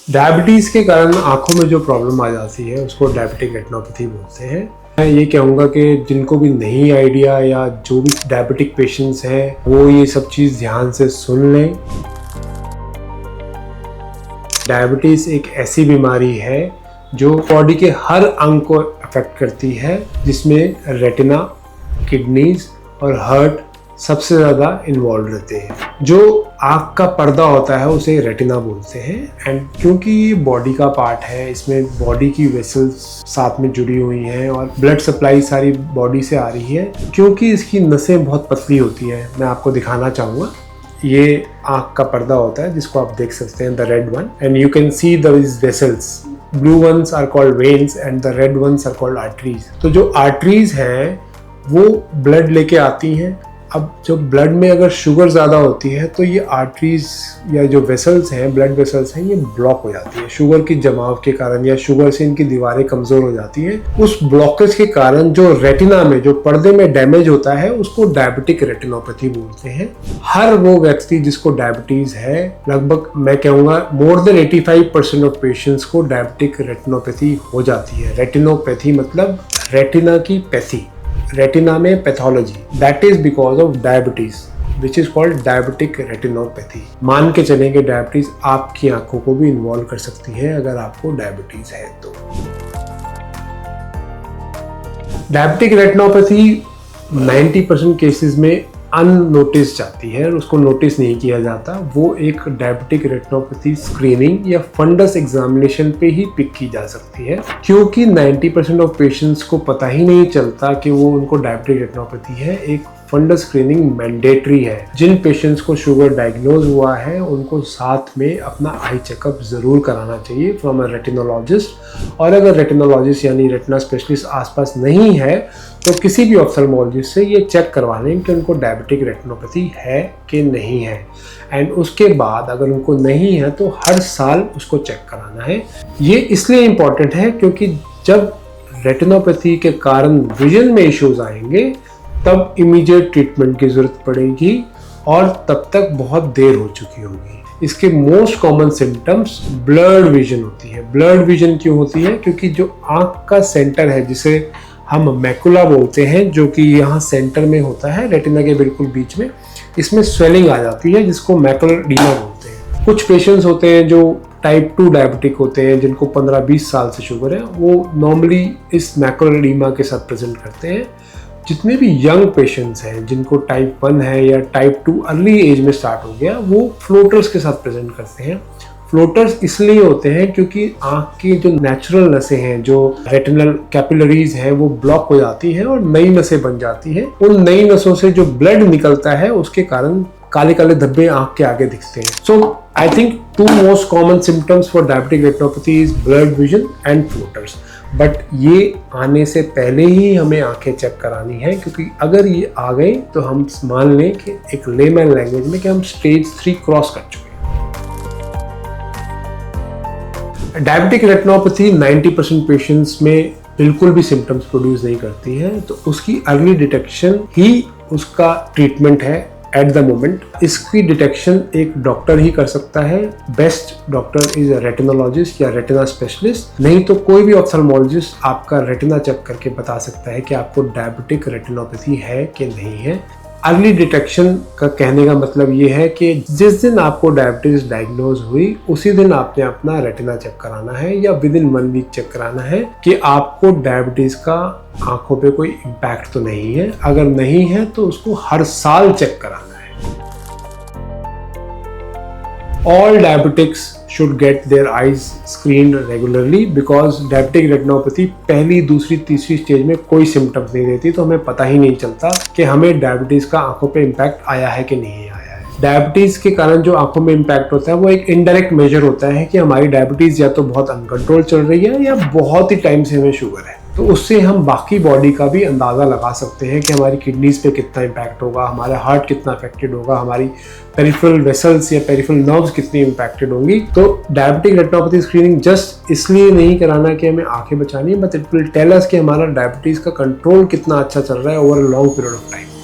Diabetes के कारण आंखों में जो प्रॉब्लम आ जाती है उसको डायबिटिक रेटिनोपैथी बोलते हैं। मैं ये कहूँगा कि जिनको भी नहीं आइडिया या जो भी डायबिटिक पेशेंट्स हैं वो ये सब चीज़ ध्यान से सुन लें। डायबिटीज़ एक ऐसी बीमारी है जो बॉडी के हर अंग को अफेक्ट करती है, जिसमें रेटिना, किडनीज और हार्ट सबसे ज़्यादा इन्वॉल्व रहते हैं। जो आँख का पर्दा होता है उसे रेटिना बोलते हैं। एंड क्योंकि ये बॉडी का पार्ट है, इसमें बॉडी की वेसल्स साथ में जुड़ी हुई हैं और ब्लड सप्लाई सारी बॉडी से आ रही है। क्योंकि इसकी नसें बहुत पतली होती हैं, मैं आपको दिखाना चाहूँगा। ये आँख का पर्दा होता है जिसको आप देख सकते हैं, the red one, and you can see these vessels. Blue ones are called veins and the red ones are called arteries। तो जो आर्टरीज हैं वो ब्लड लेके आती हैं। अब जो ब्लड में अगर शुगर ज़्यादा होती है तो ये आर्टरीज या जो वेसल्स हैं, ब्लड वेसल्स हैं, ये ब्लॉक हो जाती है शुगर की जमाव के कारण, या शुगर से इनकी दीवारें कमज़ोर हो जाती हैं। उस ब्लॉकेज के कारण जो रेटिना में, जो पर्दे में डैमेज होता है उसको डायबिटिक रेटिनोपैथी बोलते हैं। हर वो व्यक्ति जिसको डायबिटीज़ है, लगभग मैं कहूँगा मोर देन 85% ऑफ पेशेंट्स को डायबिटिक रेटिनोपैथी हो जाती है। रेटिनोपैथी मतलब रेटिना की पैथी, रेटिना में pathology, that is because of diabetes which is called diabetic retinopathy. मान के चलेंगे डायबिटीज आपकी आंखों को भी इन्वॉल्व कर सकती है अगर आपको डायबिटीज है तो। डायबिटिक रेटिनोपैथी 90% केसेस में अननोटिस जाती है और उसको नोटिस नहीं किया जाता। वो एक डायबिटिक रेटिनोपैथी स्क्रीनिंग या फंडस एग्जामिनेशन पे ही पिक की जा सकती है, क्योंकि 90% ऑफ पेशेंट्स को पता ही नहीं चलता कि वो उनको डायबिटिक रेटिनोपैथी है। एक फंडस स्क्रीनिंग मैंडेटरी है। जिन पेशेंट्स को शुगर डायग्नोज हुआ है उनको साथ में अपना आई चेकअप जरूर कराना चाहिए फ्रॉम अ रेटिनोलॉजिस्ट। और अगर रेटिनोलॉजिस्ट यानी रेटिना स्पेशलिस्ट आसपास नहीं है तो किसी भी ऑप्थेल्मोलॉजिस्ट से ये चेक करवा लें कि उनको डायबिटिक रेटिनोपैथी है कि नहीं है। एंड उसके बाद अगर उनको नहीं है तो हर साल उसको चेक कराना है। ये इसलिए इम्पॉर्टेंट है क्योंकि जब रेटिनोपैथी के कारण विजन में इश्यूज आएंगे तब इमीडिएट ट्रीटमेंट की जरूरत पड़ेगी और तब तक बहुत देर हो चुकी होगी। इसके most common symptoms blurred vision होती है। ब्लर्ड विजन क्यों होती है? क्योंकि जो आँख का सेंटर है, जिसे हम मैकुला बोलते हैं, जो कि यहाँ सेंटर में होता है रेटिना के बिल्कुल बीच में, इसमें स्वेलिंग आ जाती है जिसको मैकुलर एडीमा बोलते हैं। कुछ पेशेंट्स होते हैं जो टाइप 2 डायबिटिक होते हैं, जिनको 15-20 साल से शुगर है, वो नॉर्मली इस मैकुलर एडीमा के साथ प्रेजेंट करते हैं। जितने भी यंग पेशेंट्स हैं जिनको टाइप 1 है या टाइप 2 अर्ली एज में स्टार्ट हो गया, वो फ्लोटर्स के साथ प्रेजेंट करते हैं। फ्लोटर्स इसलिए होते हैं क्योंकि आँख की जो नेचुरल नसें हैं, जो रेटिनल कैपिलरीज हैं, वो ब्लॉक हो जाती हैं और नई नसें बन जाती हैं। उन नई नसों से जो ब्लड निकलता है उसके कारण काले काले धब्बे आँख के आगे दिखते हैं। So I think 2 most common symptoms for diabetic retinopathy is blurred vision and floaters. But ये आने से पहले ही हमें आंखें चेक करानी है, क्योंकि अगर ये आ गए तो हम मान लें कि एक लेमैन लैंग्वेज में कि हम स्टेज 3 क्रॉस कर चुके हैं। डायबिटिक रेटिनोपैथी 90% पेशेंट्स में बिल्कुल भी सिम्टम्स प्रोड्यूस नहीं करती है, तो उसकी अर्ली डिटेक्शन ही उसका ट्रीटमेंट है। एट द मोमेंट इसकी डिटेक्शन एक डॉक्टर ही कर सकता है। बेस्ट डॉक्टर इज अ रेटिनोलॉजिस्ट या रेटिना स्पेशलिस्ट। नहीं तो कोई भी ऑप्थेल्मोलॉजिस्ट आपका रेटिना चेक करके बता सकता है कि आपको डायबिटिक रेटिनोपैथी है कि नहीं है। अर्ली डिटेक्शन का कहने का मतलब ये है कि जिस दिन आपको डायबिटीज डायग्नोज हुई उसी दिन आपने अपना रेटिना चेक कराना है या विद इन 1 वीक चेक कराना है कि आपको डायबिटीज का आंखों पे कोई इम्पैक्ट तो नहीं है। अगर नहीं है तो उसको हर साल चेक कराना है। All diabetics should get their eyes screened regularly because diabetic retinopathy पहली, दूसरी, तीसरी स्टेज में कोई सिम्टम्स नहीं देती, तो हमें पता ही नहीं चलता कि हमें डायबिटीज का आंखों पे इम्पैक्ट आया है कि नहीं आया है। डायबिटीज के कारण जो आंखों में इम्पैक्ट होता है वो एक इनडायरेक्ट मेजर होता है कि हमारी डायबिटीज या तो बहुत अनकंट्रोल चल रही है या बहुत ही टाइम से हमें शुगर है। तो उससे हम बाकी बॉडी का भी अंदाज़ा लगा सकते हैं कि हमारी किडनीज पे कितना इम्पैक्ट होगा, हमारा हार्ट कितना अफेक्टेड होगा, हमारी पेरिफेरल वेसल्स या पेरिफेरल नर्व्स कितनी इम्पैक्टेड होंगी। तो डायबिटिक रेटिनोपैथी स्क्रीनिंग जस्ट इसलिए नहीं कराना कि हमें आंखें बचानी है, but it will tell us कि हमारा डायबिटीज़ का कंट्रोल कितना अच्छा चल रहा है over a long period of time.